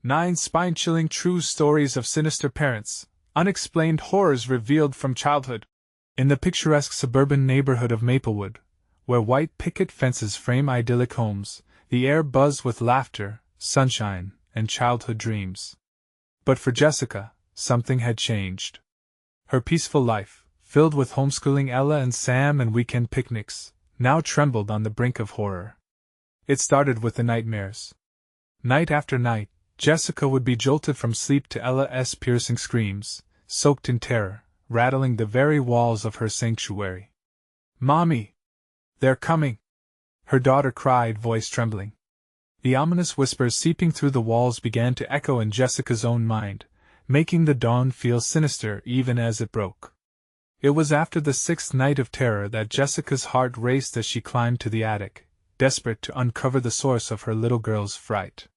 9 spine-chilling true stories of sinister parents, unexplained horrors revealed from childhood. In the picturesque suburban neighborhood of Maplewood, where white picket fences frame idyllic homes, the air buzzed with laughter, sunshine, and childhood dreams. But for Jessica, something had changed. Her peaceful life, filled with homeschooling Ella and Sam and weekend picnics, now trembled on the brink of horror. It started with the nightmares. Night after night, Jessica would be jolted from sleep to Ella's piercing screams, soaked in terror, rattling the very walls of her sanctuary. "Mommy! They're coming!" her daughter cried, voice trembling. The ominous whispers seeping through the walls began to echo in Jessica's own mind, making the dawn feel sinister even as it broke. It was after the 6th night of terror that Jessica's heart raced as she climbed to the attic, desperate to uncover the source of her little girl's fright.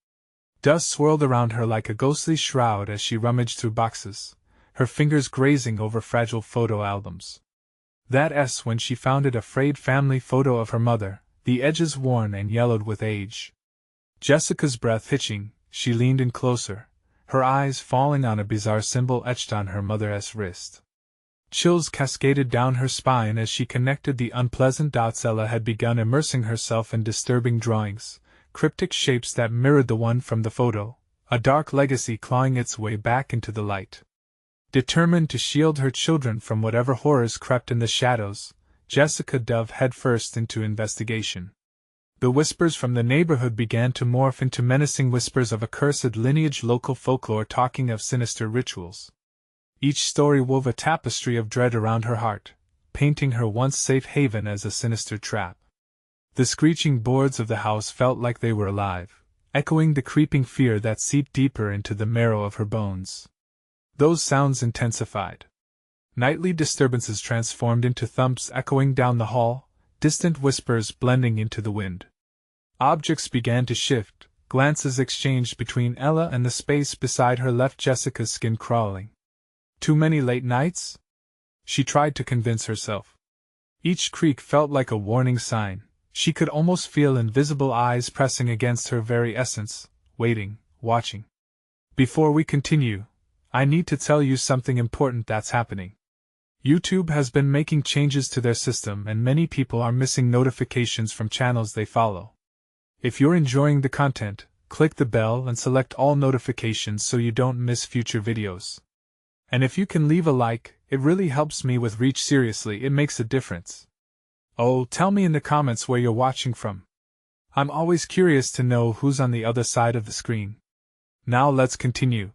Dust swirled around her like a ghostly shroud as she rummaged through boxes, her fingers grazing over fragile photo albums. That's when she found a frayed family photo of her mother, the edges worn and yellowed with age. Jessica's breath hitching, she leaned in closer, her eyes falling on a bizarre symbol etched on her mother's wrist. Chills cascaded down her spine as she connected the unpleasant dots. Ella had begun immersing herself in disturbing drawings, cryptic shapes that mirrored the one from the photo, a dark legacy clawing its way back into the light. Determined to shield her children from whatever horrors crept in the shadows, Jessica dove headfirst into investigation. The whispers from the neighborhood began to morph into menacing whispers of accursed lineage, local folklore talking of sinister rituals. Each story wove a tapestry of dread around her heart, painting her once safe haven as a sinister trap. The screeching boards of the house felt like they were alive, echoing the creeping fear that seeped deeper into the marrow of her bones. Those sounds intensified. Nightly disturbances transformed into thumps echoing down the hall, distant whispers blending into the wind. Objects began to shift, glances exchanged between Ella and the space beside her left Jessica's skin crawling. Too many late nights? She tried to convince herself. Each creak felt like a warning sign. She could almost feel invisible eyes pressing against her very essence, waiting, watching. Before we continue, I need to tell you something important that's happening. YouTube has been making changes to their system and many people are missing notifications from channels they follow. If you're enjoying the content, click the bell and select all notifications so you don't miss future videos. And if you can leave a like, it really helps me with reach. Seriously, it makes a difference. Oh, tell me in the comments where you're watching from. I'm always curious to know who's on the other side of the screen. Now let's continue.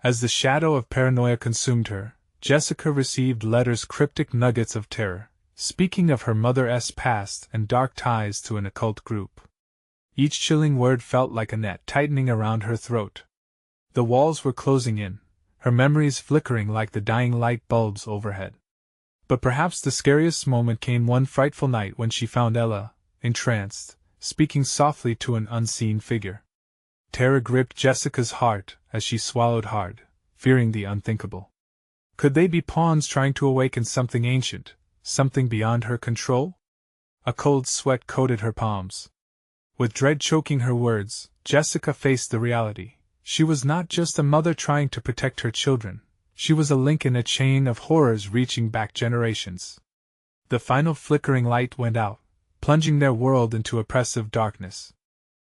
As the shadow of paranoia consumed her, Jessica received letters, cryptic nuggets of terror, speaking of her mother's past and dark ties to an occult group. Each chilling word felt like a net tightening around her throat. The walls were closing in, her memories flickering like the dying light bulbs overhead. But perhaps the scariest moment came one frightful night when she found Ella, entranced, speaking softly to an unseen figure. Terror gripped Jessica's heart as she swallowed hard, fearing the unthinkable. Could they be pawns trying to awaken something ancient, something beyond her control? A cold sweat coated her palms. With dread choking her words, Jessica faced the reality. She was not just a mother trying to protect her children. She was a link in a chain of horrors reaching back generations. The final flickering light went out, plunging their world into oppressive darkness.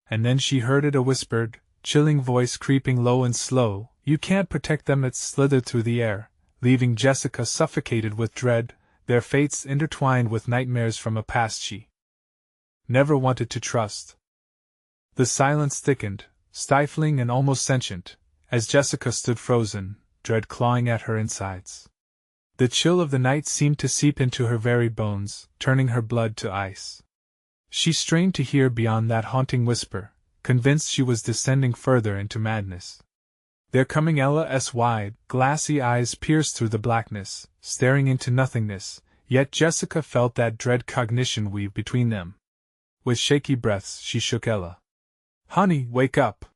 And then she heard it, a whispered, chilling voice creeping low and slow. "You can't protect them." It slithered through the air, leaving Jessica suffocated with dread, their fates intertwined with nightmares from a past she never wanted to trust. The silence thickened, stifling and almost sentient, as Jessica stood frozen, dread clawing at her insides. The chill of the night seemed to seep into her very bones, turning her blood to ice. She strained to hear beyond that haunting whisper, convinced she was descending further into madness. "They're coming!" Ella's wide, glassy eyes pierced through the blackness, staring into nothingness, yet Jessica felt that dread cognition weave between them. With shaky breaths she shook Ella. "Honey, wake up!"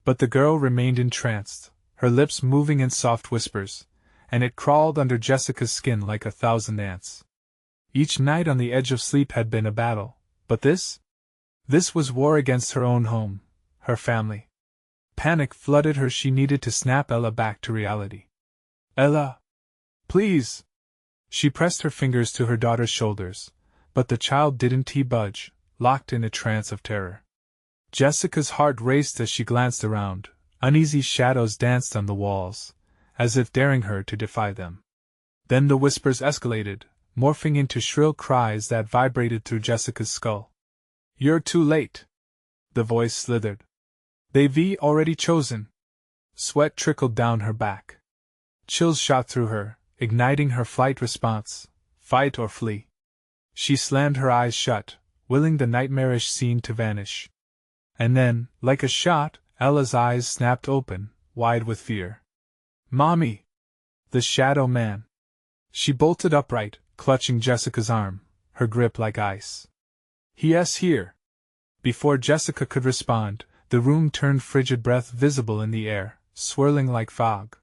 But the girl remained entranced, her lips moving in soft whispers, and it crawled under Jessica's skin like 1,000 ants. Each night on the edge of sleep had been a battle, but this was war against her own home, her family. Panic flooded her. She needed to snap Ella back to reality. Ella! Please! She pressed her fingers to her daughter's shoulders, but the child didn't budge, locked in a trance of terror. Jessica's heart raced as she glanced around. Uneasy shadows danced on the walls, as if daring her to defy them. Then the whispers escalated, morphing into shrill cries that vibrated through Jessica's skull. You're too late! The voice slithered. They've already chosen. Sweat trickled down her back. Chills shot through her, igniting her flight response, fight or flee. She slammed her eyes shut, willing the nightmarish scene to vanish. And then, like a shot, Ella's eyes snapped open, wide with fear. Mommy! The shadow man! She bolted upright, clutching Jessica's arm, her grip like ice. He's here! Before Jessica could respond, the room turned frigid, breath visible in the air, swirling like fog.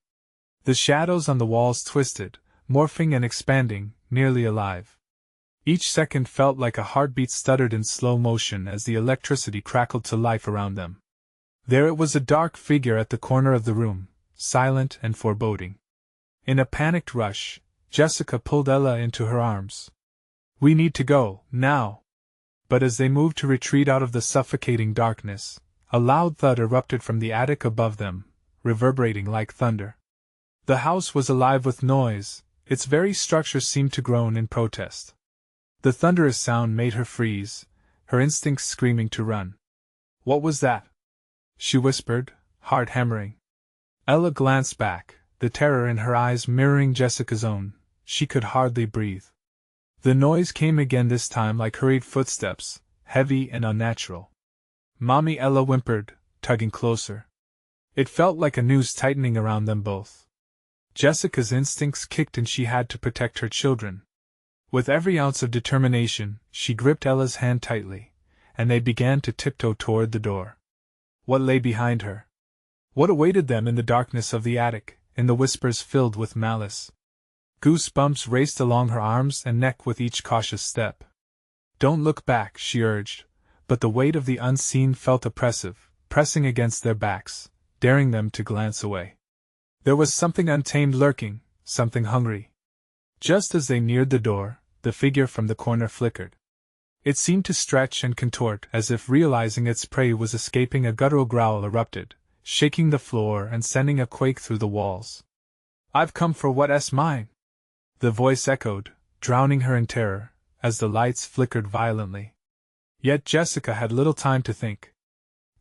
The shadows on the walls twisted, morphing and expanding, nearly alive. Each second felt like a heartbeat stuttered in slow motion as the electricity crackled to life around them. There it was, a dark figure at the corner of the room, silent and foreboding. In a panicked rush, Jessica pulled Ella into her arms. We need to go, now! But as they moved to retreat out of the suffocating darkness, a loud thud erupted from the attic above them, reverberating like thunder. The house was alive with noise, its very structure seemed to groan in protest. The thunderous sound made her freeze, her instincts screaming to run. What was that? She whispered, heart hammering. Ella glanced back, the terror in her eyes mirroring Jessica's own. She could hardly breathe. The noise came again, this time like hurried footsteps, heavy and unnatural. Mommy, Ella whimpered, tugging closer. It felt like a noose tightening around them both. Jessica's instincts kicked and she had to protect her children. With every ounce of determination, she gripped Ella's hand tightly, and they began to tiptoe toward the door. What lay behind her? What awaited them in the darkness of the attic, in the whispers filled with malice? Goosebumps raced along her arms and neck with each cautious step. Don't look back, she urged, but the weight of the unseen felt oppressive, pressing against their backs, daring them to glance away. There was something untamed lurking, something hungry. Just as they neared the door, the figure from the corner flickered. It seemed to stretch and contort, as if realizing its prey was escaping. A guttural growl erupted, shaking the floor and sending a quake through the walls. I've come for what's mine! The voice echoed, drowning her in terror, as the lights flickered violently. Yet Jessica had little time to think.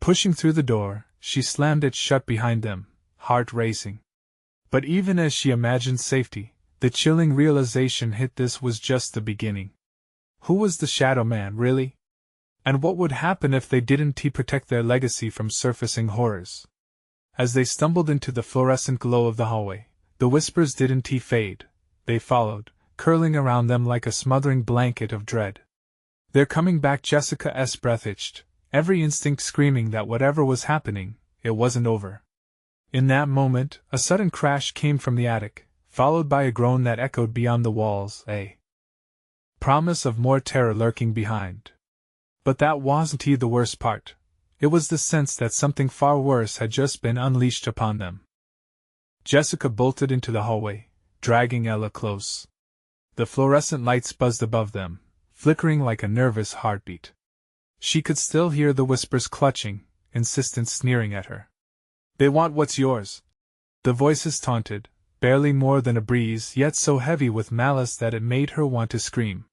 Pushing through the door, she slammed it shut behind them, heart racing. But even as she imagined safety, the chilling realization hit: this was just the beginning. Who was the Shadow Man, really? And what would happen if they didn't protect their legacy from surfacing horrors? As they stumbled into the fluorescent glow of the hallway, the whispers didn't fade. They followed, curling around them like a smothering blanket of dread. They're coming back, Jessica's breath itched, every instinct screaming that whatever was happening, it wasn't over. In that moment, a sudden crash came from the attic, followed by a groan that echoed beyond the walls, a promise of more terror lurking behind. But that wasn't the worst part. It was the sense that something far worse had just been unleashed upon them. Jessica bolted into the hallway, dragging Ella close. The fluorescent lights buzzed above them, flickering like a nervous heartbeat. She could still hear the whispers clutching, insistent sneering at her. They want what's yours. The voices taunted, barely more than a breeze, yet so heavy with malice that it made her want to scream.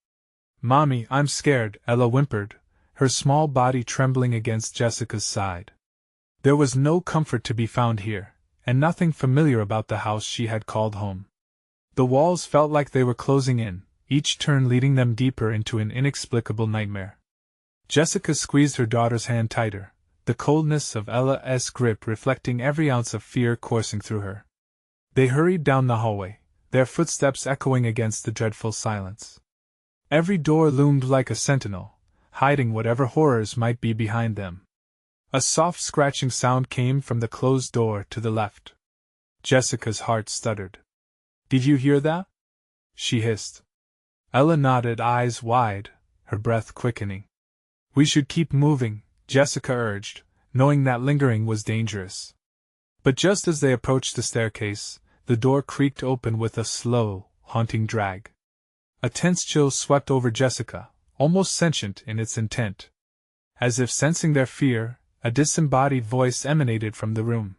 Mommy, I'm scared, Ella whimpered, her small body trembling against Jessica's side. There was no comfort to be found here, and nothing familiar about the house she had called home. The walls felt like they were closing in, each turn leading them deeper into an inexplicable nightmare. Jessica squeezed her daughter's hand tighter, the coldness of Ella's grip reflecting every ounce of fear coursing through her. They hurried down the hallway, their footsteps echoing against the dreadful silence. Every door loomed like a sentinel, hiding whatever horrors might be behind them. A soft scratching sound came from the closed door to the left. Jessica's heart stuttered. Did you hear that? She hissed. Ella nodded, eyes wide, her breath quickening. We should keep moving, Jessica urged, knowing that lingering was dangerous. But just as they approached the staircase, the door creaked open with a slow, haunting drag. A tense chill swept over Jessica, almost sentient in its intent. As if sensing their fear, a disembodied voice emanated from the room.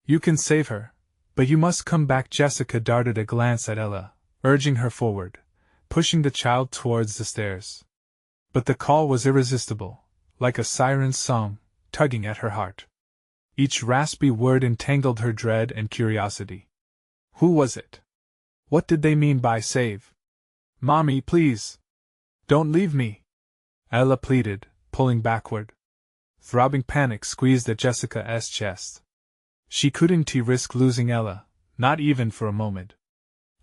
"You can save her, but you must come back." Jessica darted a glance at Ella, urging her forward, pushing the child towards the stairs. But the call was irresistible, like a siren's song, tugging at her heart. Each raspy word entangled her dread and curiosity. Who was it? What did they mean by save? "Mommy, please! Don't leave me!" Ella pleaded, pulling backward. Throbbing panic squeezed at Jessica's chest. She couldn't risk losing Ella, not even for a moment.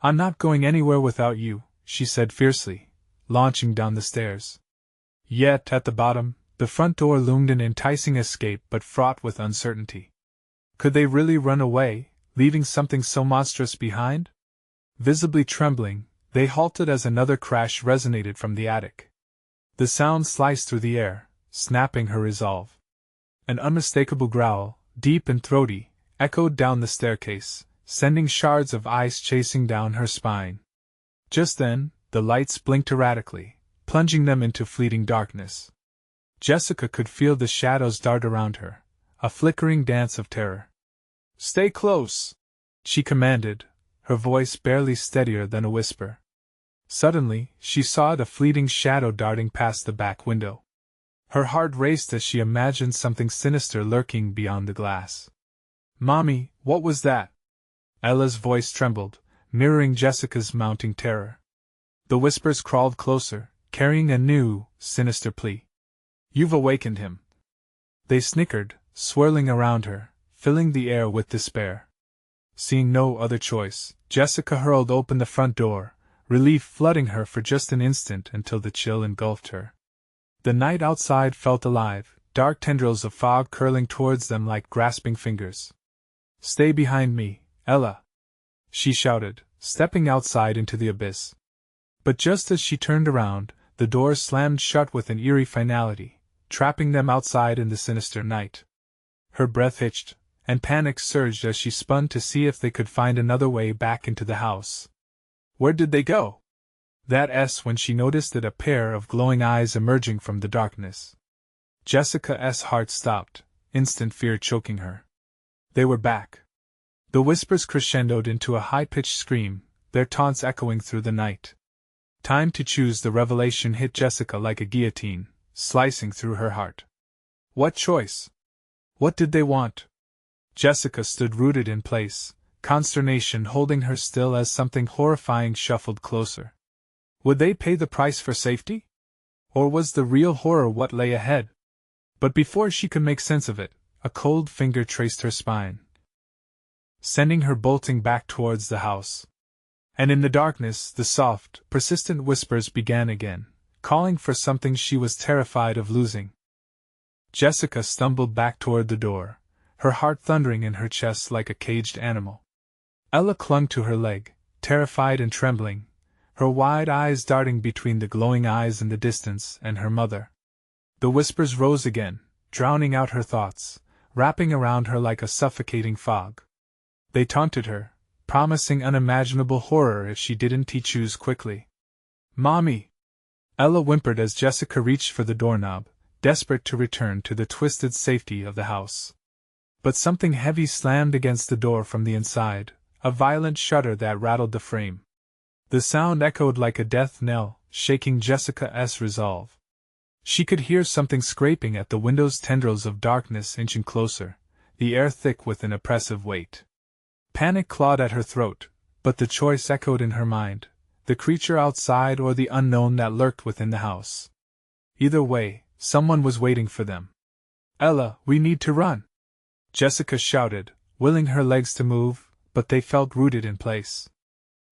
"I'm not going anywhere without you," she said fiercely, launching down the stairs. Yet, at the bottom, the front door loomed an enticing escape but fraught with uncertainty. Could they really run away, leaving something so monstrous behind? Visibly trembling, they halted as another crash resonated from the attic. The sound sliced through the air, snapping her resolve. An unmistakable growl, deep and throaty, echoed down the staircase, sending shards of ice chasing down her spine. Just then, the lights blinked erratically, plunging them into fleeting darkness. Jessica could feel the shadows dart around her, a flickering dance of terror. "Stay close!" she commanded, her voice barely steadier than a whisper. Suddenly, she saw the fleeting shadow darting past the back window. Her heart raced as she imagined something sinister lurking beyond the glass. "Mommy, what was that?" Ella's voice trembled, mirroring Jessica's mounting terror. The whispers crawled closer, carrying a new, sinister plea. "You've awakened him." They snickered, swirling around her, filling the air with despair. Seeing no other choice, Jessica hurled open the front door, relief flooding her for just an instant until the chill engulfed her. The night outside felt alive, dark tendrils of fog curling towards them like grasping fingers. "Stay behind me, Ella!" she shouted, stepping outside into the abyss. But just as she turned around, the door slammed shut with an eerie finality, trapping them outside in the sinister night. Her breath hitched, and panic surged as she spun to see if they could find another way back into the house. Where did they go? That's when she noticed a pair of glowing eyes emerging from the darkness. Jessica's heart stopped, instant fear choking her. They were back. The whispers crescendoed into a high-pitched scream, their taunts echoing through the night. Time to choose. The revelation hit Jessica like a guillotine, slicing through her heart. What choice? What did they want? Jessica stood rooted in place, consternation holding her still as something horrifying shuffled closer. Would they pay the price for safety? Or was the real horror what lay ahead? But before she could make sense of it, a cold finger traced her spine, sending her bolting back towards the house. And in the darkness, the soft, persistent whispers began again, calling for something she was terrified of losing. Jessica stumbled back toward the door, her heart thundering in her chest like a caged animal. Ella clung to her leg, terrified and trembling, her wide eyes darting between the glowing eyes in the distance and her mother. The whispers rose again, drowning out her thoughts, wrapping around her like a suffocating fog. They taunted her, promising unimaginable horror if she didn't choose quickly. "Mommy!" Ella whimpered as Jessica reached for the doorknob, desperate to return to the twisted safety of the house. But something heavy slammed against the door from the inside, a violent shudder that rattled the frame. The sound echoed like a death knell, shaking Jessica's resolve. She could hear something scraping at the window's tendrils of darkness inching closer, the air thick with an oppressive weight. Panic clawed at her throat, but the choice echoed in her mind, the creature outside or the unknown that lurked within the house. Either way, someone was waiting for them. "Ella, we need to run!" Jessica shouted, willing her legs to move, but they felt rooted in place.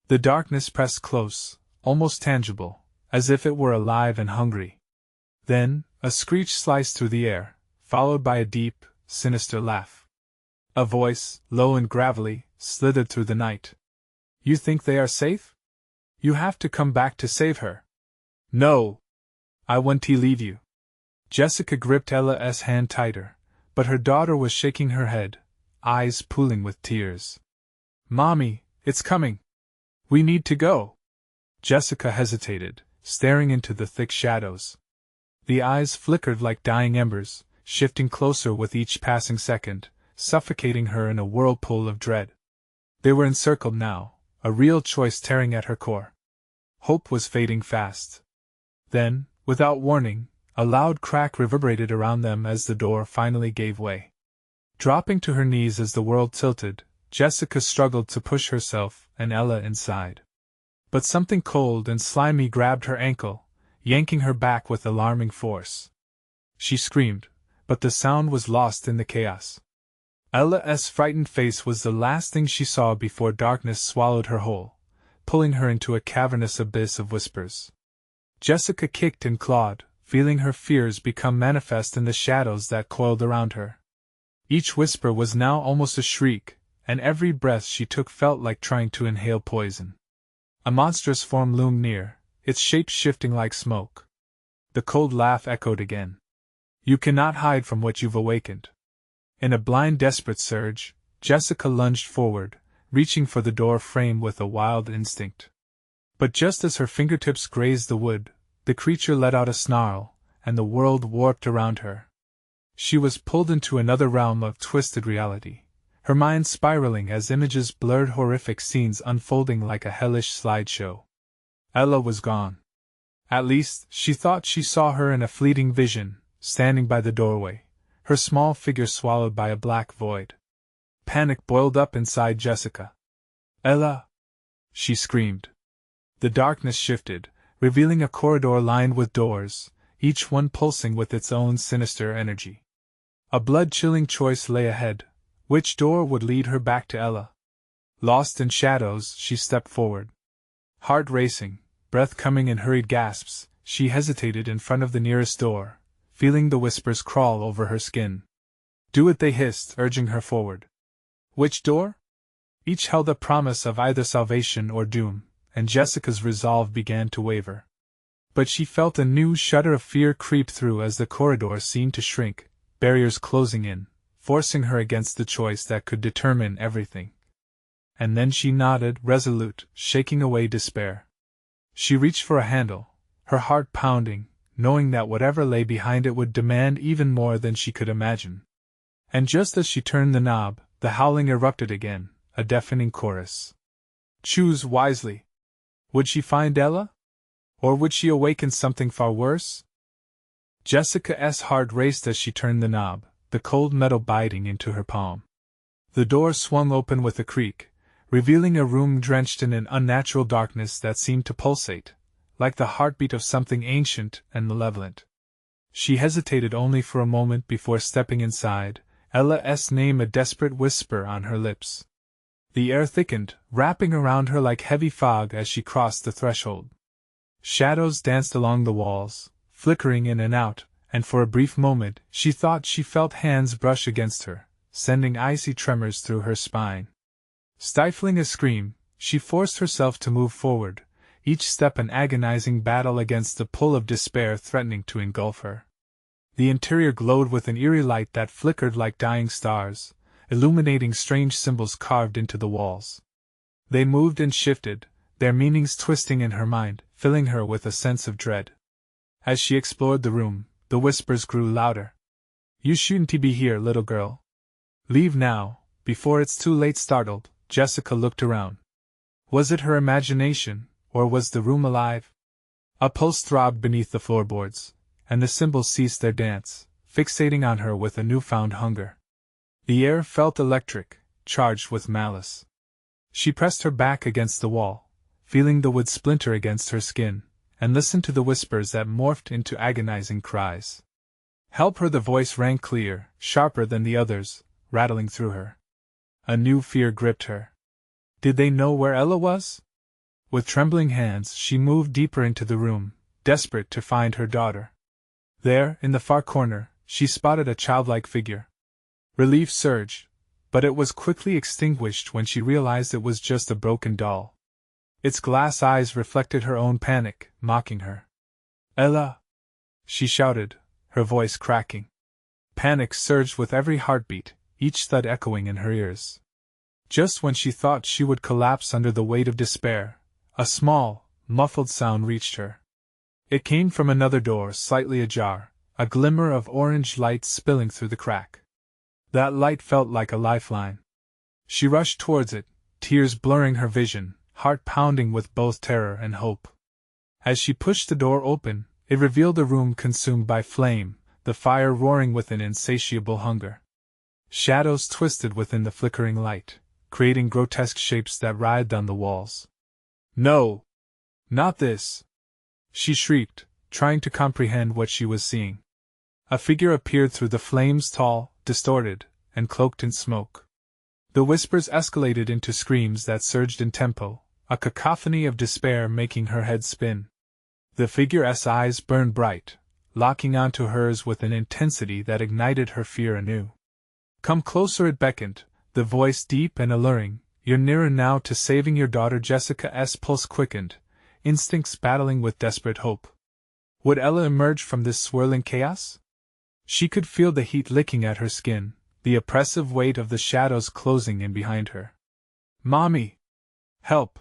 The darkness pressed close, almost tangible, as if it were alive and hungry. Then, a screech sliced through the air, followed by a deep, sinister laugh. A voice, low and gravelly, slithered through the night. "You think they are safe? You have to come back to save her." "No! I won't leave you." Jessica gripped Ella's hand tighter, but her daughter was shaking her head, eyes pooling with tears. "Mommy, it's coming! We need to go!" Jessica hesitated, staring into the thick shadows. The eyes flickered like dying embers, shifting closer with each passing second, suffocating her in a whirlpool of dread. They were encircled now, a real choice tearing at her core. Hope was fading fast. Then, without warning, a loud crack reverberated around them as the door finally gave way. Dropping to her knees as the world tilted, Jessica struggled to push herself and Ella inside. But something cold and slimy grabbed her ankle, yanking her back with alarming force. She screamed, but the sound was lost in the chaos. Ella's frightened face was the last thing she saw before darkness swallowed her whole, pulling her into a cavernous abyss of whispers. Jessica kicked and clawed, feeling her fears become manifest in the shadows that coiled around her. Each whisper was now almost a shriek, and every breath she took felt like trying to inhale poison. A monstrous form loomed near, its shape shifting like smoke. The cold laugh echoed again. "You cannot hide from what you've awakened." In a blind, desperate surge, Jessica lunged forward, reaching for the door frame with a wild instinct. But just as her fingertips grazed the wood, the creature let out a snarl, and the world warped around her. She was pulled into another realm of twisted reality, her mind spiraling as images blurred horrific scenes unfolding like a hellish slideshow. Ella was gone. At least, she thought she saw her in a fleeting vision, standing by the doorway, her small figure swallowed by a black void. Panic boiled up inside Jessica. "Ella!" she screamed. The darkness shifted, revealing a corridor lined with doors, each one pulsing with its own sinister energy. A blood-chilling choice lay ahead. Which door would lead her back to Ella? Lost in shadows, she stepped forward. Heart racing, breath coming in hurried gasps, she hesitated in front of the nearest door, feeling the whispers crawl over her skin. "Do it," they hissed, urging her forward. Which door? Each held a promise of either salvation or doom, and Jessica's resolve began to waver. But she felt a new shudder of fear creep through as the corridor seemed to shrink, barriers closing in, forcing her against the choice that could determine everything. And then she nodded, resolute, shaking away despair. She reached for a handle, her heart pounding, knowing that whatever lay behind it would demand even more than she could imagine. And just as she turned the knob, the howling erupted again, a deafening chorus. Choose wisely. Would she find Ella? Or would she awaken something far worse? Jessica's heart raced as she turned the knob, the cold metal biting into her palm. The door swung open with a creak, revealing a room drenched in an unnatural darkness that seemed to pulsate, like the heartbeat of something ancient and malevolent. She hesitated only for a moment before stepping inside, Ella's name a desperate whisper on her lips. The air thickened, wrapping around her like heavy fog as she crossed the threshold. Shadows danced along the walls, flickering in and out, and for a brief moment she thought she felt hands brush against her, sending icy tremors through her spine. Stifling a scream, she forced herself to move forward, each step an agonizing battle against the pull of despair threatening to engulf her. The interior glowed with an eerie light that flickered like dying stars, illuminating strange symbols carved into the walls. They moved and shifted, their meanings twisting in her mind, filling her with a sense of dread. As she explored the room, the whispers grew louder. "You shouldn't be here, little girl. Leave now, before it's too late." Startled, Jessica looked around. Was it her imagination, or was the room alive? A pulse throbbed beneath the floorboards, and the symbols ceased their dance, fixating on her with a newfound hunger. The air felt electric, charged with malice. She pressed her back against the wall, feeling the wood splinter against her skin, and listened to the whispers that morphed into agonizing cries. "Help her!" The voice rang clear, sharper than the others, rattling through her. A new fear gripped her. Did they know where Ella was? With trembling hands she moved deeper into the room, desperate to find her daughter. There, in the far corner, she spotted a childlike figure. Relief surged, but it was quickly extinguished when she realized it was just a broken doll. Its glass eyes reflected her own panic, mocking her. "Ella!" she shouted, her voice cracking. Panic surged with every heartbeat, each thud echoing in her ears. Just when she thought she would collapse under the weight of despair, a small, muffled sound reached her. It came from another door slightly ajar, a glimmer of orange light spilling through the crack. That light felt like a lifeline. She rushed towards it, tears blurring her vision, heart pounding with both terror and hope. As she pushed the door open, it revealed a room consumed by flame, the fire roaring with an insatiable hunger. Shadows twisted within the flickering light, creating grotesque shapes that writhed on the walls. "No! Not this!" she shrieked, trying to comprehend what she was seeing. A figure appeared through the flames, tall, distorted, and cloaked in smoke. The whispers escalated into screams that surged in tempo, a cacophony of despair making her head spin. The figure's eyes burned bright, locking onto hers with an intensity that ignited her fear anew. "Come closer," it beckoned, the voice deep and alluring. "You're nearer now to saving your daughter." Jessica's pulse quickened, instincts battling with desperate hope. Would Ella emerge from this swirling chaos? She could feel the heat licking at her skin, the oppressive weight of the shadows closing in behind her. "Mommy! Help!"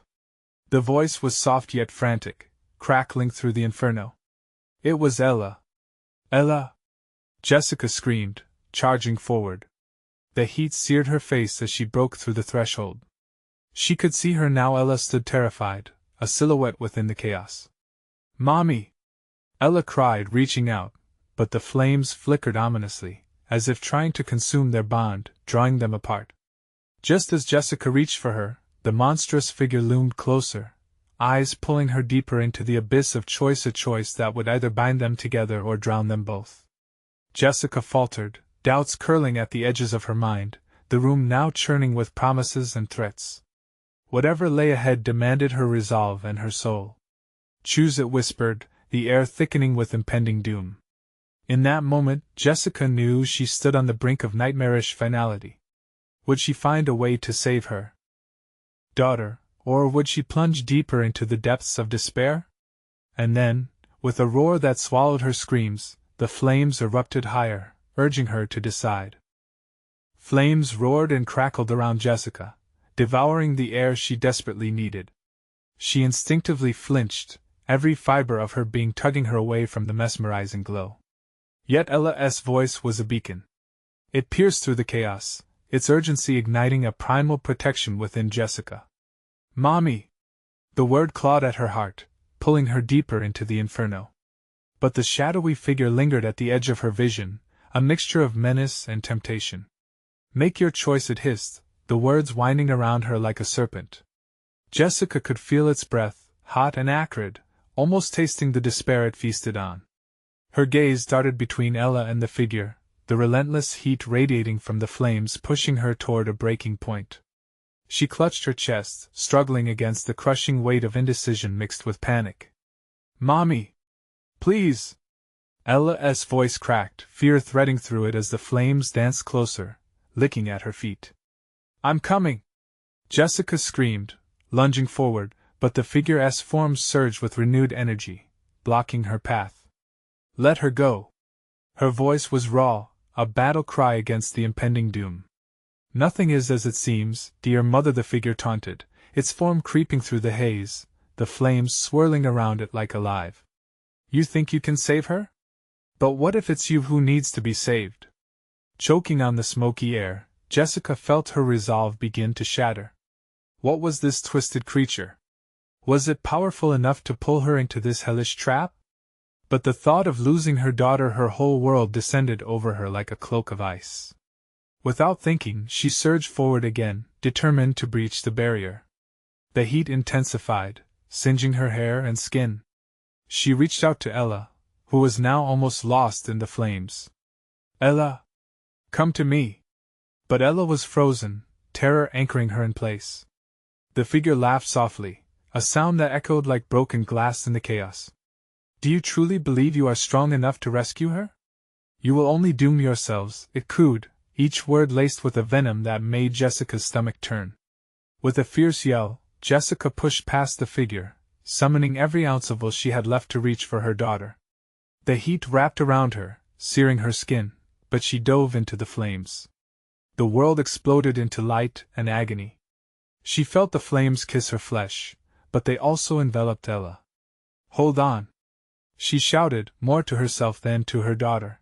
The voice was soft yet frantic, crackling through the inferno. It was Ella. "Ella!" Jessica screamed, charging forward. The heat seared her face as she broke through the threshold. She could see her now. Ella stood terrified, a silhouette within the chaos. "Mommy!" Ella cried, reaching out, but the flames flickered ominously, as if trying to consume their bond, drawing them apart. Just as Jessica reached for her, the monstrous figure loomed closer, eyes pulling her deeper into the abyss of choice, a choice that would either bind them together or drown them both. Jessica faltered, doubts curling at the edges of her mind, the room now churning with promises and threats. Whatever lay ahead demanded her resolve and her soul. "Choose," it whispered, the air thickening with impending doom. In that moment, Jessica knew she stood on the brink of nightmarish finality. Would she find a way to save her daughter, or would she plunge deeper into the depths of despair? And then, with a roar that swallowed her screams, the flames erupted higher, urging her to decide. Flames roared and crackled around Jessica, devouring the air she desperately needed. She instinctively flinched, every fiber of her being tugging her away from the mesmerizing glow. Yet Ella's voice was a beacon. It pierced through the chaos, its urgency igniting a primal protection within Jessica. "Mommy!" The word clawed at her heart, pulling her deeper into the inferno. But the shadowy figure lingered at the edge of her vision, a mixture of menace and temptation. "Make your choice," it hissed, the words winding around her like a serpent. Jessica could feel its breath, hot and acrid, almost tasting the despair it feasted on. Her gaze darted between Ella and the figure, the relentless heat radiating from the flames pushing her toward a breaking point. She clutched her chest, struggling against the crushing weight of indecision mixed with panic. "Mommy! Please!" Ella's voice cracked, fear threading through it as the flames danced closer, licking at her feet. "I'm coming!" Jessica screamed, lunging forward, but the figure's form surged with renewed energy, blocking her path. "Let her go!" Her voice was raw, a battle cry against the impending doom. "Nothing is as it seems, dear mother," the figure taunted, its form creeping through the haze, the flames swirling around it like alive. "You think you can save her? But what if it's you who needs to be saved?" Choking on the smoky air, Jessica felt her resolve begin to shatter. What was this twisted creature? Was it powerful enough to pull her into this hellish trap? But the thought of losing her daughter, her whole world descended over her like a cloak of ice. Without thinking, she surged forward again, determined to breach the barrier. The heat intensified, singeing her hair and skin. She reached out to Ella, who was now almost lost in the flames. "Ella! Come to me!" But Ella was frozen, terror anchoring her in place. The figure laughed softly, a sound that echoed like broken glass in the chaos. "Do you truly believe you are strong enough to rescue her? You will only doom yourselves," it cooed, each word laced with a venom that made Jessica's stomach turn. With a fierce yell, Jessica pushed past the figure, summoning every ounce of will she had left to reach for her daughter. The heat wrapped around her, searing her skin, but she dove into the flames. The world exploded into light and agony. She felt the flames kiss her flesh, but they also enveloped Ella. "Hold on!" she shouted, more to herself than to her daughter.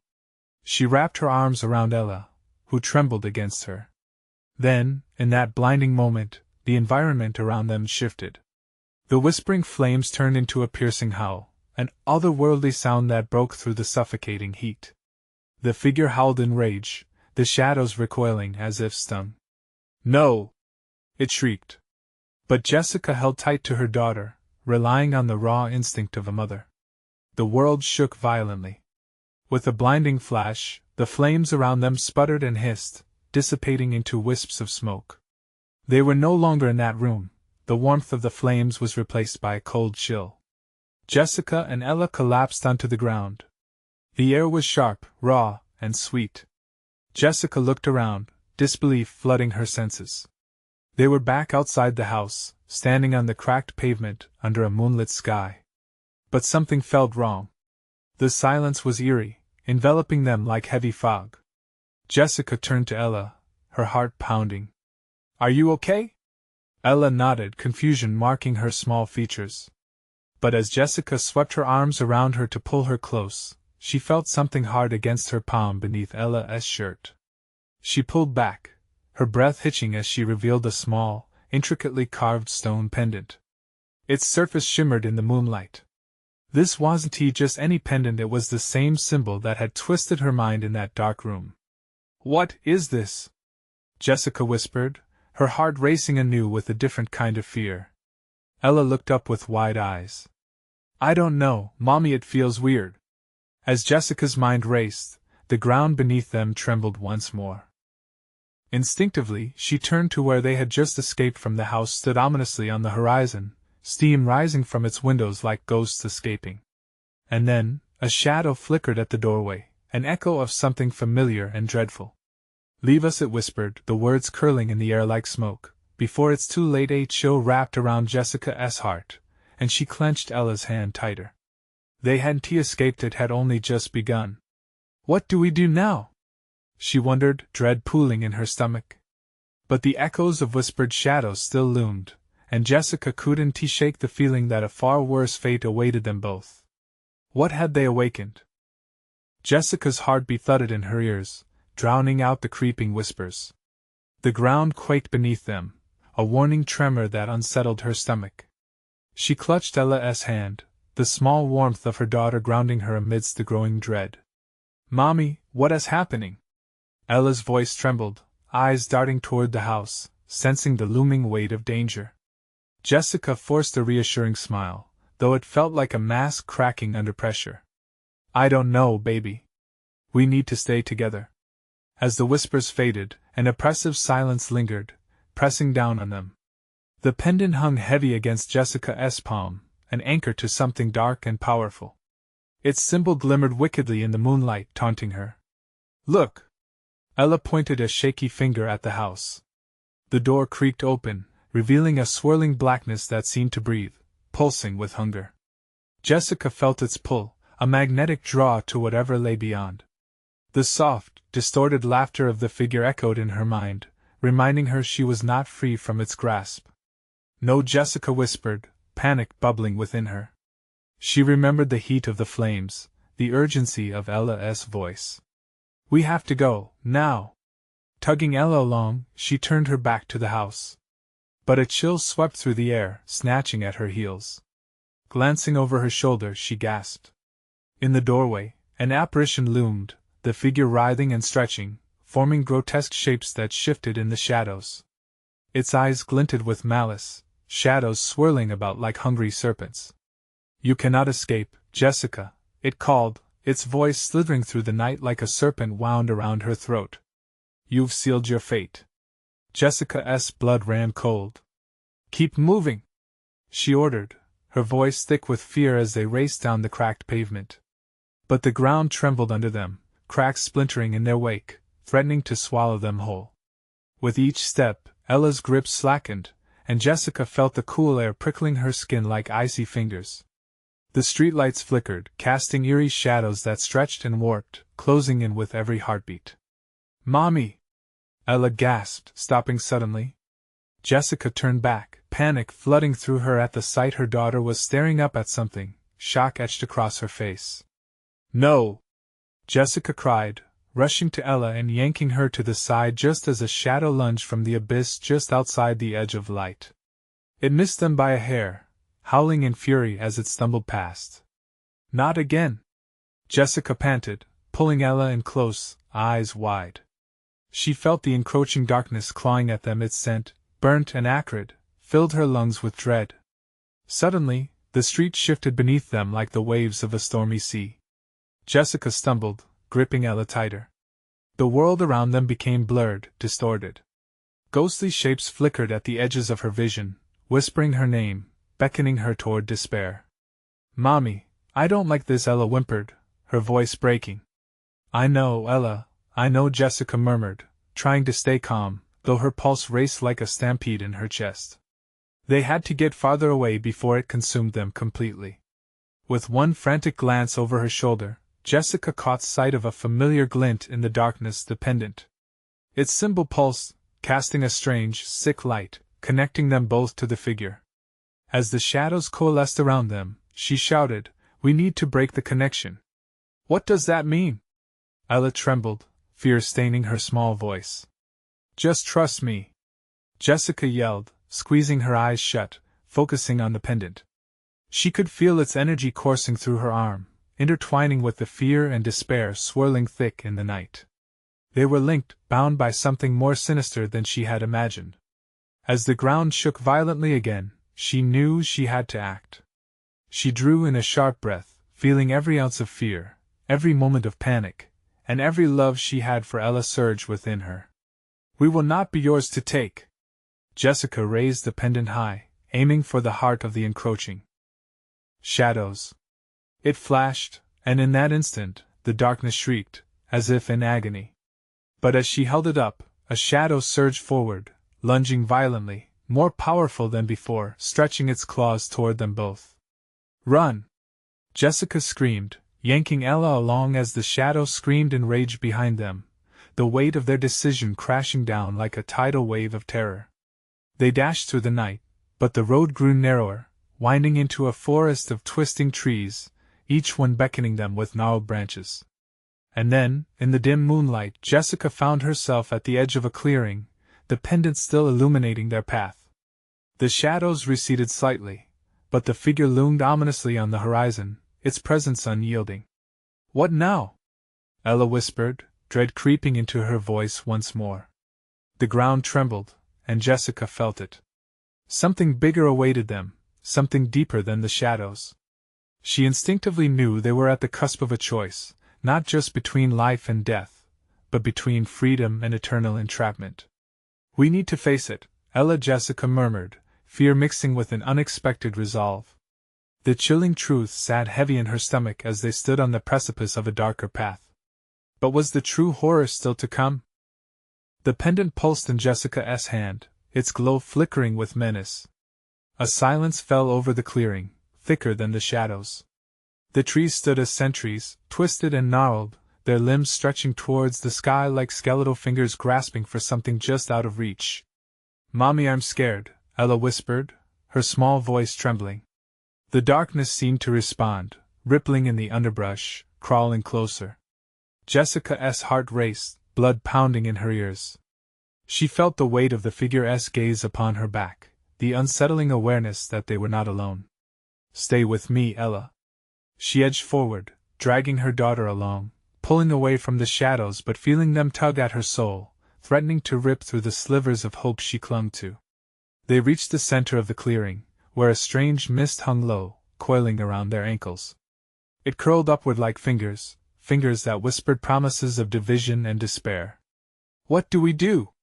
She wrapped her arms around Ella, who trembled against her. Then, in that blinding moment, the environment around them shifted. The whispering flames turned into a piercing howl, an otherworldly sound that broke through the suffocating heat. The figure howled in rage, the shadows recoiling as if stung. "No!" it shrieked. But Jessica held tight to her daughter, relying on the raw instinct of a mother. The world shook violently. With a blinding flash, the flames around them sputtered and hissed, dissipating into wisps of smoke. They were no longer in that room. The warmth of the flames was replaced by a cold chill. Jessica and Ella collapsed onto the ground. The air was sharp, raw, and sweet. Jessica looked around, disbelief flooding her senses. They were back outside the house, standing on the cracked pavement under a moonlit sky. But something felt wrong. The silence was eerie, enveloping them like heavy fog. Jessica turned to Ella, her heart pounding. "Are you okay?" Ella nodded, confusion marking her small features. But as Jessica swept her arms around her to pull her close, she felt something hard against her palm beneath Ella's shirt. She pulled back, her breath hitching as she revealed a small, intricately carved stone pendant. Its surface shimmered in the moonlight. This wasn't just any pendant, it was the same symbol that had twisted her mind in that dark room. "What is this?" Jessica whispered, her heart racing anew with a different kind of fear. Ella looked up with wide eyes. "I don't know, Mommy, it feels weird." As Jessica's mind raced, the ground beneath them trembled once more. Instinctively, she turned to where they had just escaped from. The house stood ominously on the horizon, steam rising from its windows like ghosts escaping. And then, a shadow flickered at the doorway, an echo of something familiar and dreadful. "Leave us," it whispered, the words curling in the air like smoke. Before it's too late, a chill wrapped around Jessica's heart, and she clenched Ella's hand tighter. They hadn't escaped, it had only just begun. "What do we do now?" she wondered, dread pooling in her stomach. But the echoes of whispered shadows still loomed, and Jessica couldn't shake the feeling that a far worse fate awaited them both. What had they awakened? Jessica's heartbeat thudded in her ears, drowning out the creeping whispers. The ground quaked beneath them, a warning tremor that unsettled her stomach. She clutched Ella's hand, the small warmth of her daughter grounding her amidst the growing dread. "Mommy, what is happening?" Ella's voice trembled, eyes darting toward the house, sensing the looming weight of danger. Jessica forced a reassuring smile, though it felt like a mask cracking under pressure. "I don't know, baby. We need to stay together." As the whispers faded, an oppressive silence lingered, pressing down on them. The pendant hung heavy against Jessica's palm, an anchor to something dark and powerful. Its symbol glimmered wickedly in the moonlight, taunting her. "Look!" Ella pointed a shaky finger at the house. The door creaked open, revealing a swirling blackness that seemed to breathe, pulsing with hunger. Jessica felt its pull, a magnetic draw to whatever lay beyond. The soft, distorted laughter of the figure echoed in her mind, reminding her she was not free from its grasp. "No," Jessica whispered, panic bubbling within her. She remembered the heat of the flames, the urgency of Ella's voice. "We have to go, now." Tugging Ella along, she turned her back to the house. But a chill swept through the air, snatching at her heels. Glancing over her shoulder, she gasped. In the doorway, an apparition loomed, the figure writhing and stretching, forming grotesque shapes that shifted in the shadows. Its eyes glinted with malice, shadows swirling about like hungry serpents. "You cannot escape, Jessica," it called, its voice slithering through the night like a serpent wound around her throat. "You've sealed your fate." Jessica's blood ran cold. "Keep moving," she ordered, her voice thick with fear as they raced down the cracked pavement. But the ground trembled under them, cracks splintering in their wake, threatening to swallow them whole. With each step, Ella's grip slackened, and Jessica felt the cool air prickling her skin like icy fingers. The streetlights flickered, casting eerie shadows that stretched and warped, closing in with every heartbeat. "Mommy!" Ella gasped, stopping suddenly. Jessica turned back, panic flooding through her at the sight her daughter was staring up at something, shock etched across her face. "No!" Jessica cried, rushing to Ella and yanking her to the side just as a shadow lunged from the abyss just outside the edge of light. It missed them by a hair, howling in fury as it stumbled past. "Not again!" Jessica panted, pulling Ella in close, eyes wide. She felt the encroaching darkness clawing at them. Its scent, burnt and acrid, filled her lungs with dread. Suddenly, the street shifted beneath them like the waves of a stormy sea. Jessica stumbled, gripping Ella tighter. The world around them became blurred, distorted. Ghostly shapes flickered at the edges of her vision, whispering her name, beckoning her toward despair. "Mommy, I don't like this," Ella whimpered, her voice breaking. "I know, Ella, I know," Jessica murmured, trying to stay calm, though her pulse raced like a stampede in her chest. They had to get farther away before it consumed them completely. With one frantic glance over her shoulder, Jessica caught sight of a familiar glint in the darkness. The pendant. Its symbol pulsed, casting a strange, sick light, connecting them both to the figure. As the shadows coalesced around them, she shouted, "We need to break the connection." "What does that mean?" Ella trembled, fear staining her small voice. "Just trust me," Jessica yelled, squeezing her eyes shut, focusing on the pendant. She could feel its energy coursing through her arm, intertwining with the fear and despair swirling thick in the night. They were linked, bound by something more sinister than she had imagined. As the ground shook violently again, she knew she had to act. She drew in a sharp breath, feeling every ounce of fear, every moment of panic, and every love she had for Ella surge within her. "We will not be yours to take." Jessica raised the pendant high, aiming for the heart of the encroaching shadows. It flashed, and in that instant, the darkness shrieked, as if in agony. But as she held it up, a shadow surged forward, lunging violently, more powerful than before, stretching its claws toward them both. "Run!" Jessica screamed, yanking Ella along as the shadow screamed in rage behind them, the weight of their decision crashing down like a tidal wave of terror. They dashed through the night, but the road grew narrower, winding into a forest of twisting trees, each one beckoning them with gnarled branches. And then, in the dim moonlight, Jessica found herself at the edge of a clearing, the pendant still illuminating their path. The shadows receded slightly, but the figure loomed ominously on the horizon, its presence unyielding. "What now?" Ella whispered, dread creeping into her voice once more. The ground trembled, and Jessica felt it. Something bigger awaited them, something deeper than the shadows. She instinctively knew they were at the cusp of a choice, not just between life and death, but between freedom and eternal entrapment. "We need to face it," Jessica murmured, fear mixing with an unexpected resolve. The chilling truth sat heavy in her stomach as they stood on the precipice of a darker path. But was the true horror still to come? The pendant pulsed in Jessica's hand, its glow flickering with menace. A silence fell over the clearing, thicker than the shadows. The trees stood as sentries, twisted and gnarled, their limbs stretching towards the sky like skeletal fingers grasping for something just out of reach. "Mommy, I'm scared," Ella whispered, her small voice trembling. The darkness seemed to respond, rippling in the underbrush, crawling closer. Jessica's heart raced, blood pounding in her ears. She felt the weight of the figure's gaze upon her back, the unsettling awareness that they were not alone. "Stay with me, Ella." She edged forward, dragging her daughter along, pulling away from the shadows but feeling them tug at her soul, threatening to rip through the slivers of hope she clung to. They reached the center of the clearing, where a strange mist hung low, coiling around their ankles. It curled upward like fingers, fingers that whispered promises of division and despair. "What do we do?"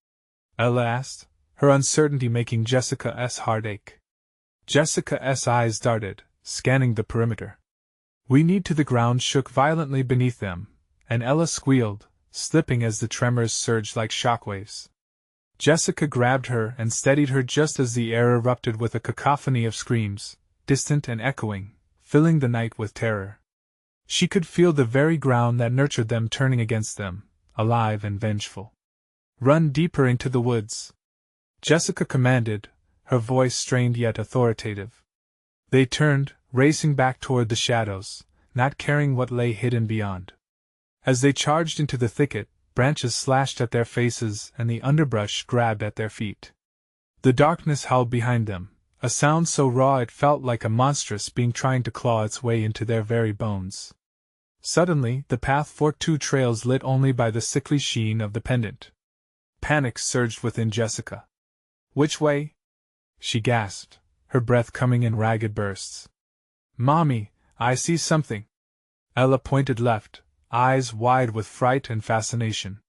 Ella asked, her uncertainty making Jessica's heart ache. Jessica's eyes darted, scanning the perimeter. "We need to." The ground shook violently beneath them, and Ella squealed, slipping as the tremors surged like shockwaves. Jessica grabbed her and steadied her just as the air erupted with a cacophony of screams, distant and echoing, filling the night with terror. She could feel the very ground that nurtured them turning against them, alive and vengeful. "Run deeper into the woods," Jessica commanded, her voice strained yet authoritative. They turned, racing back toward the shadows, not caring what lay hidden beyond. As they charged into the thicket, branches slashed at their faces and the underbrush grabbed at their feet. The darkness howled behind them, a sound so raw it felt like a monstrous being trying to claw its way into their very bones. Suddenly, the path forked two trails lit only by the sickly sheen of the pendant. Panic surged within Jessica. "Which way?" she gasped, her breath coming in ragged bursts. "Mommy, I see something." Ella pointed left, eyes wide with fright and fascination.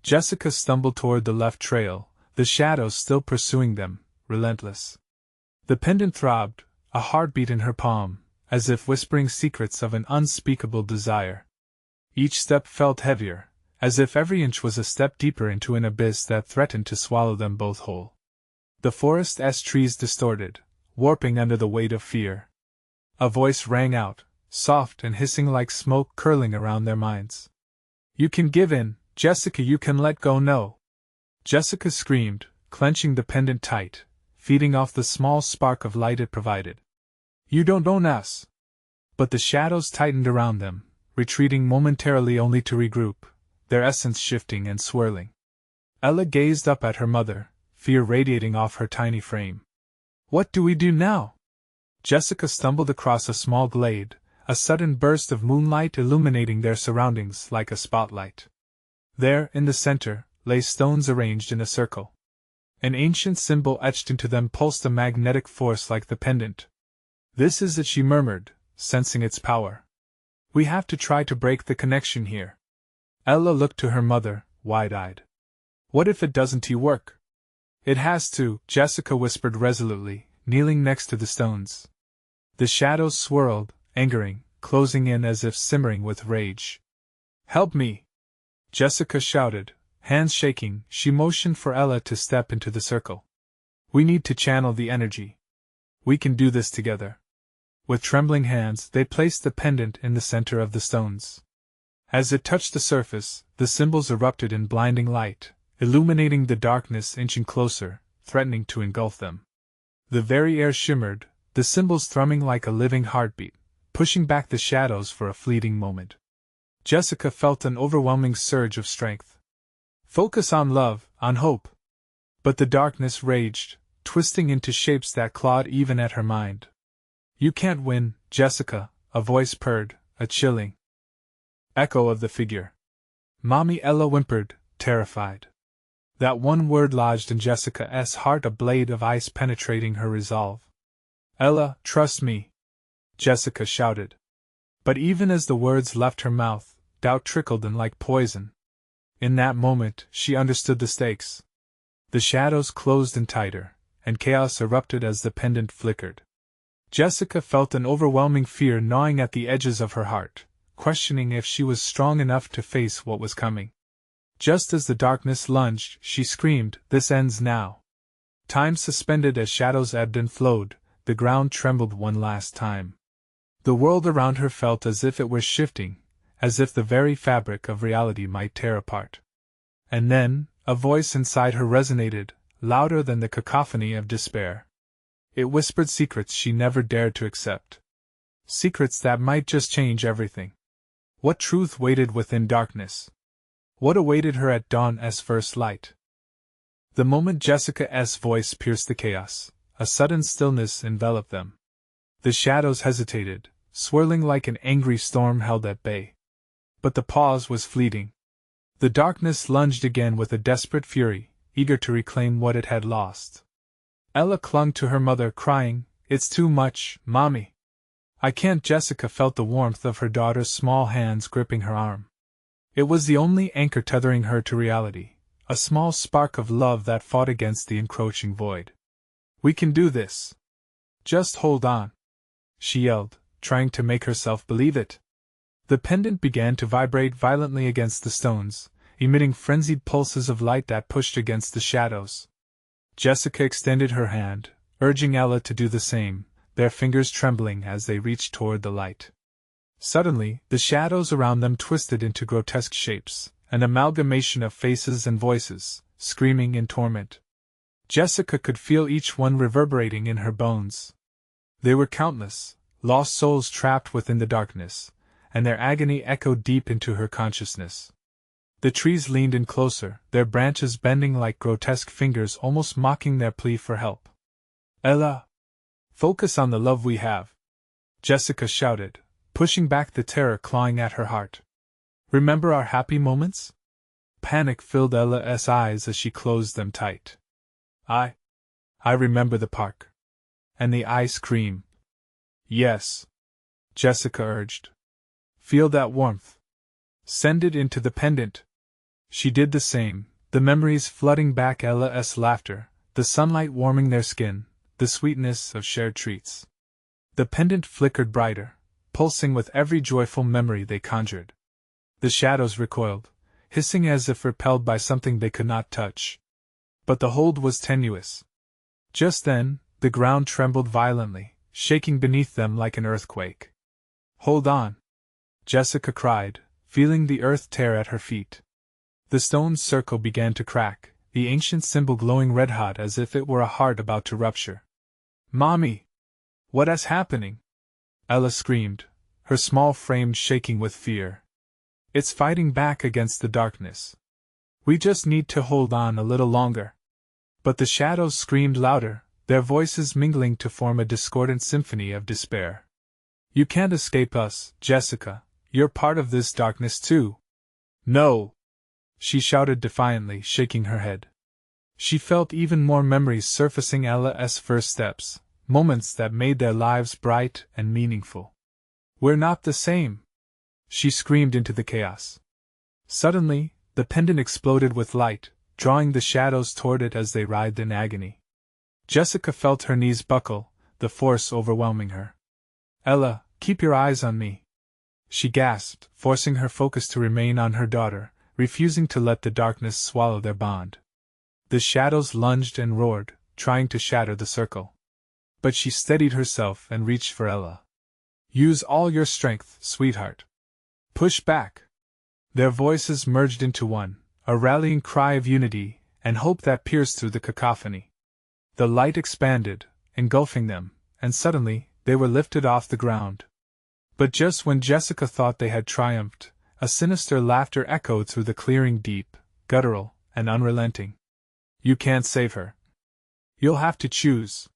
Jessica stumbled toward the left trail, the shadows still pursuing them, relentless. The pendant throbbed, a heartbeat in her palm, as if whispering secrets of an unspeakable desire. Each step felt heavier, as if every inch was a step deeper into an abyss that threatened to swallow them both whole. The forest's trees distorted, warping under the weight of fear. A voice rang out, soft and hissing like smoke curling around their minds. "You can give in, Jessica, you can let go." "No!" Jessica screamed, clenching the pendant tight, feeding off the small spark of light it provided. "You don't own us!" But the shadows tightened around them, retreating momentarily only to regroup, their essence shifting and swirling. Ella gazed up at her mother, fear radiating off her tiny frame. "What do we do now?" Jessica stumbled across a small glade, a sudden burst of moonlight illuminating their surroundings like a spotlight. There, in the center, lay stones arranged in a circle. An ancient symbol etched into them pulsed a magnetic force like the pendant. "This is it," she murmured, sensing its power. "We have to try to break the connection here." Ella looked to her mother, wide-eyed. "What if it doesn't work?" "It has to," Jessica whispered resolutely, kneeling next to the stones. The shadows swirled, angering, closing in as if simmering with rage. "Help me!" Jessica shouted, hands shaking. She motioned for Ella to step into the circle. "We need to channel the energy. We can do this together." With trembling hands, they placed the pendant in the center of the stones. As it touched the surface, the symbols erupted in blinding light, illuminating the darkness inching closer, threatening to engulf them. The very air shimmered, the symbols thrumming like a living heartbeat, pushing back the shadows for a fleeting moment. Jessica felt an overwhelming surge of strength. Focus on love, on hope. But the darkness raged, twisting into shapes that clawed even at her mind. "You can't win, Jessica," a voice purred, a chilling echo of the figure. "Mommy," Ella whimpered, terrified. That one word lodged in Jessica's heart, a blade of ice penetrating her resolve. "Ella, trust me," Jessica shouted. But even as the words left her mouth, doubt trickled in like poison. In that moment, she understood the stakes. The shadows closed in tighter, and chaos erupted as the pendant flickered. Jessica felt an overwhelming fear gnawing at the edges of her heart, questioning if she was strong enough to face what was coming. Just as the darkness lunged, she screamed, "This ends now!" Time suspended as shadows ebbed and flowed, the ground trembled one last time. The world around her felt as if it were shifting, as if the very fabric of reality might tear apart. And then, a voice inside her resonated, louder than the cacophony of despair. It whispered secrets she never dared to accept. Secrets that might just change everything. What truth waited within darkness? What awaited her at dawn's first light? The moment Jessica's voice pierced the chaos, a sudden stillness enveloped them. The shadows hesitated, swirling like an angry storm held at bay. But the pause was fleeting. The darkness lunged again with a desperate fury, eager to reclaim what it had lost. Ella clung to her mother, crying, "It's too much, Mommy. I can't." Jessica felt the warmth of her daughter's small hands gripping her arm. It was the only anchor tethering her to reality, a small spark of love that fought against the encroaching void. "We can do this. Just hold on," she yelled, trying to make herself believe it. The pendant began to vibrate violently against the stones, emitting frenzied pulses of light that pushed against the shadows. Jessica extended her hand, urging Ella to do the same, their fingers trembling as they reached toward the light. Suddenly, the shadows around them twisted into grotesque shapes, an amalgamation of faces and voices, screaming in torment. Jessica could feel each one reverberating in her bones. They were countless, lost souls trapped within the darkness, and their agony echoed deep into her consciousness. The trees leaned in closer, their branches bending like grotesque fingers almost mocking their plea for help. "Ella! Focus on the love we have!" Jessica shouted, pushing back the terror clawing at her heart. "Remember our happy moments?" Panic filled Ella's eyes as she closed them tight. I remember the park. And the ice cream." "Yes," Jessica urged. "Feel that warmth. Send it into the pendant." She did the same, the memories flooding back Ella's laughter, the sunlight warming their skin, the sweetness of shared treats. The pendant flickered brighter, pulsing with every joyful memory they conjured. The shadows recoiled, hissing as if repelled by something they could not touch. But the hold was tenuous. Just then, the ground trembled violently, shaking beneath them like an earthquake. "Hold on!" Jessica cried, feeling the earth tear at her feet. The stone circle began to crack, the ancient symbol glowing red-hot as if it were a heart about to rupture. "Mommy! What is happening?" Ella screamed, her small frame shaking with fear. "It's fighting back against the darkness. We just need to hold on a little longer." But the shadows screamed louder, their voices mingling to form a discordant symphony of despair. "You can't escape us, Jessica. You're part of this darkness too." "No!" she shouted defiantly, shaking her head. She felt even more memories surfacing Ella's first steps, moments that made their lives bright and meaningful. "We're not the same!" she screamed into the chaos. Suddenly, the pendant exploded with light, drawing the shadows toward it as they writhed in agony. Jessica felt her knees buckle, the force overwhelming her. "Ella, keep your eyes on me," she gasped, forcing her focus to remain on her daughter, refusing to let the darkness swallow their bond. The shadows lunged and roared, trying to shatter the circle. But she steadied herself and reached for Ella. "Use all your strength, sweetheart. Push back." Their voices merged into one, a rallying cry of unity and hope that pierced through the cacophony. The light expanded, engulfing them, and suddenly, they were lifted off the ground. But just when Jessica thought they had triumphed, a sinister laughter echoed through the clearing, deep, guttural, and unrelenting. "You can't save her. You'll have to choose."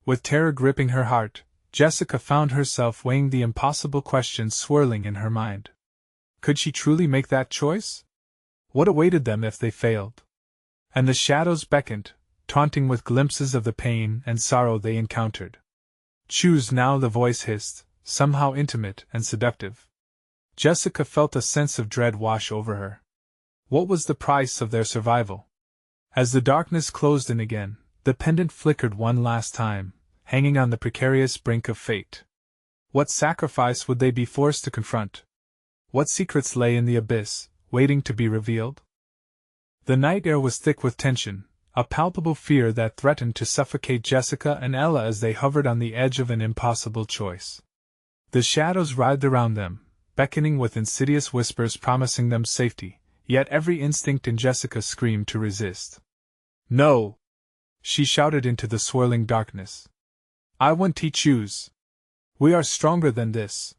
With terror gripping her heart, Jessica found herself weighing the impossible questions swirling in her mind. Could she truly make that choice? What awaited them if they failed? And the shadows beckoned, taunting with glimpses of the pain and sorrow they encountered. "Choose now," the voice hissed, somehow intimate and seductive. Jessica felt a sense of dread wash over her. What was the price of their survival? As the darkness closed in again, the pendant flickered one last time, hanging on the precarious brink of fate. What sacrifice would they be forced to confront? What secrets lay in the abyss, waiting to be revealed? The night air was thick with tension, a palpable fear that threatened to suffocate Jessica and Ella as they hovered on the edge of an impossible choice. The shadows writhed around them, beckoning with insidious whispers promising them safety, yet every instinct in Jessica screamed to resist. "No!" she shouted into the swirling darkness. "I want to choose. We are stronger than this."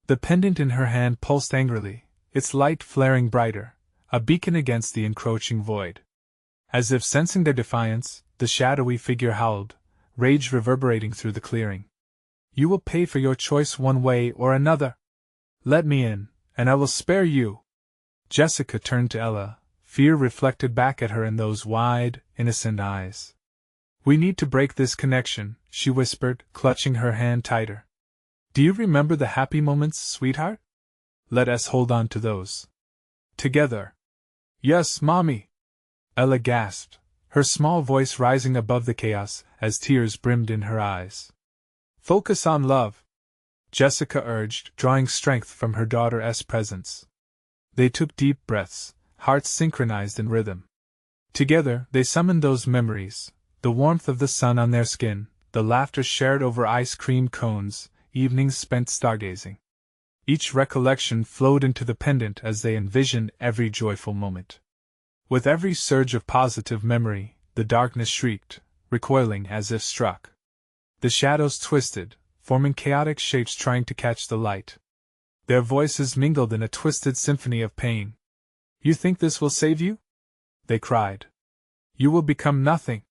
The pendant in her hand pulsed angrily, its light flaring brighter, a beacon against the encroaching void. As if sensing their defiance, the shadowy figure howled, rage reverberating through the clearing. "You will pay for your choice one way or another. Let me in, and I will spare you." Jessica turned to Ella, fear reflected back at her in those wide, innocent eyes. "We need to break this connection," she whispered, clutching her hand tighter. "Do you remember the happy moments, sweetheart? Let us hold on to those. Together." "Yes, Mommy," Ella gasped, her small voice rising above the chaos as tears brimmed in her eyes. "Focus on love," Jessica urged, drawing strength from her daughter's presence. They took deep breaths, hearts synchronized in rhythm. Together, they summoned those memories, the warmth of the sun on their skin, the laughter shared over ice cream cones, evenings spent stargazing. Each recollection flowed into the pendant as they envisioned every joyful moment. With every surge of positive memory, the darkness shrieked, recoiling as if struck. The shadows twisted, forming chaotic shapes trying to catch the light. Their voices mingled in a twisted symphony of pain. "You think this will save you?" they cried. "You will become nothing."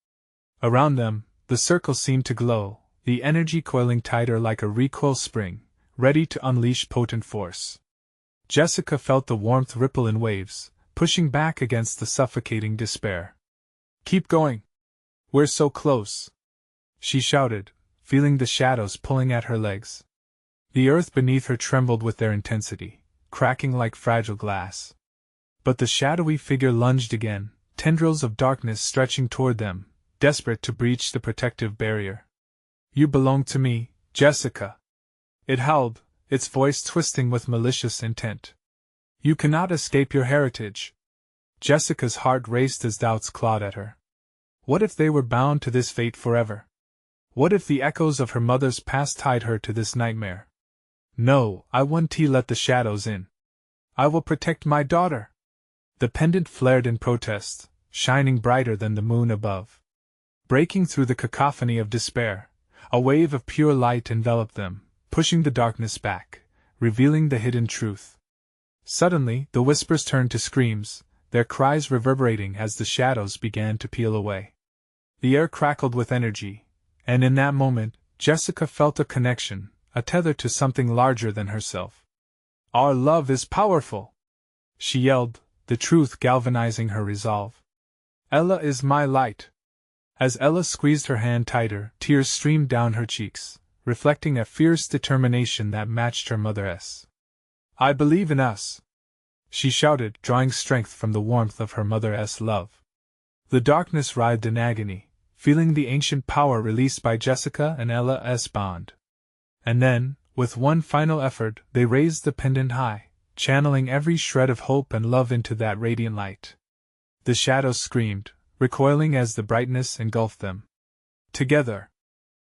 Around them, the circle seemed to glow, the energy coiling tighter like a recoil spring, ready to unleash potent force. Jessica felt the warmth ripple in waves, pushing back against the suffocating despair. "Keep going! We're so close!" she shouted, feeling the shadows pulling at her legs. The earth beneath her trembled with their intensity, cracking like fragile glass. But the shadowy figure lunged again, tendrils of darkness stretching toward them, desperate to breach the protective barrier. "You belong to me, Jessica!" it howled, its voice twisting with malicious intent. "You cannot escape your heritage." Jessica's heart raced as doubts clawed at her. What if they were bound to this fate forever? What if the echoes of her mother's past tied her to this nightmare? "No, I won't let the shadows in. I will protect my daughter." The pendant flared in protest, shining brighter than the moon above. Breaking through the cacophony of despair, a wave of pure light enveloped them, pushing the darkness back, revealing the hidden truth. Suddenly, the whispers turned to screams, their cries reverberating as the shadows began to peel away. The air crackled with energy, and in that moment, Jessica felt a connection, a tether to something larger than herself. "Our love is powerful!" she yelled, the truth galvanizing her resolve. "Ella is my light." As Ella squeezed her hand tighter, tears streamed down her cheeks, reflecting a fierce determination that matched her mother's. "I believe in us!" she shouted, drawing strength from the warmth of her mother's love. The darkness writhed in agony, feeling the ancient power released by Jessica and Ella's bond. And then, with one final effort, they raised the pendant high, channeling every shred of hope and love into that radiant light. The shadows screamed, recoiling as the brightness engulfed them. "Together!"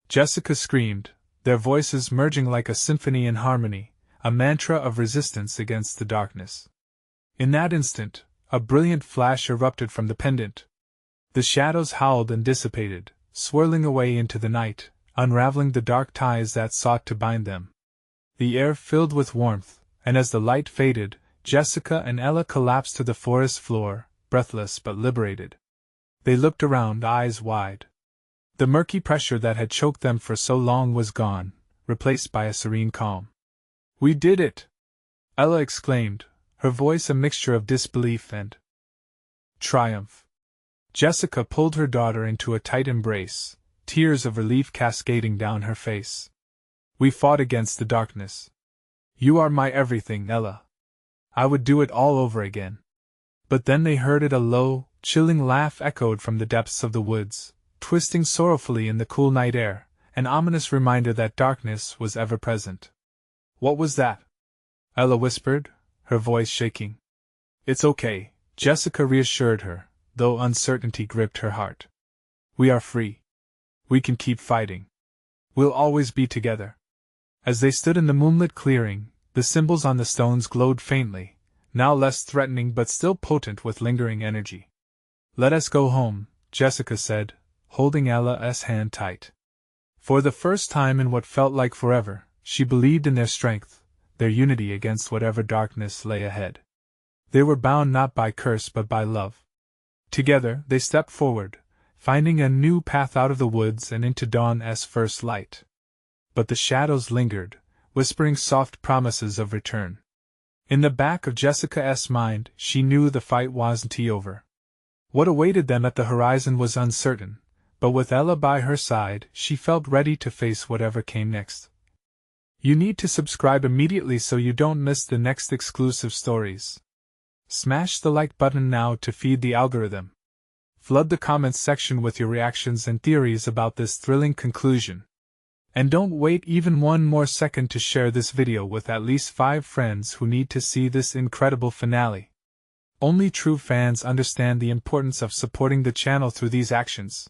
Jessica screamed, their voices merging like a symphony in harmony, a mantra of resistance against the darkness. In that instant, a brilliant flash erupted from the pendant. The shadows howled and dissipated, swirling away into the night, unraveling the dark ties that sought to bind them. The air filled with warmth, and as the light faded, Jessica and Ella collapsed to the forest floor, breathless but liberated. They looked around, eyes wide. The murky pressure that had choked them for so long was gone, replaced by a serene calm. "We did it!" Ella exclaimed, her voice a mixture of disbelief and triumph. Jessica pulled her daughter into a tight embrace, tears of relief cascading down her face. "We fought against the darkness. You are my everything, Ella. I would do it all over again." But then they heard it, a low, chilling laugh echoed from the depths of the woods, twisting sorrowfully in the cool night air, an ominous reminder that darkness was ever present. "What was that?" Ella whispered, her voice shaking. "It's okay," Jessica reassured her, though uncertainty gripped her heart. "We are free. We can keep fighting. We'll always be together." As they stood in the moonlit clearing, the symbols on the stones glowed faintly, now less threatening but still potent with lingering energy. "Let us go home," Jessica said, holding Ella's hand tight. For the first time in what felt like forever, she believed in their strength, their unity against whatever darkness lay ahead. They were bound not by curse but by love. Together, they stepped forward, finding a new path out of the woods and into dawn's first light. But the shadows lingered, whispering soft promises of return. In the back of Jessica's mind, she knew the fight wasn't over. What awaited them at the horizon was uncertain, but with Ella by her side, she felt ready to face whatever came next. You need to subscribe immediately so you don't miss the next exclusive stories. Smash the like button now to feed the algorithm. Flood the comments section with your reactions and theories about this thrilling conclusion. And don't wait even one more second to share this video with at least 5 friends who need to see this incredible finale. Only true fans understand the importance of supporting the channel through these actions.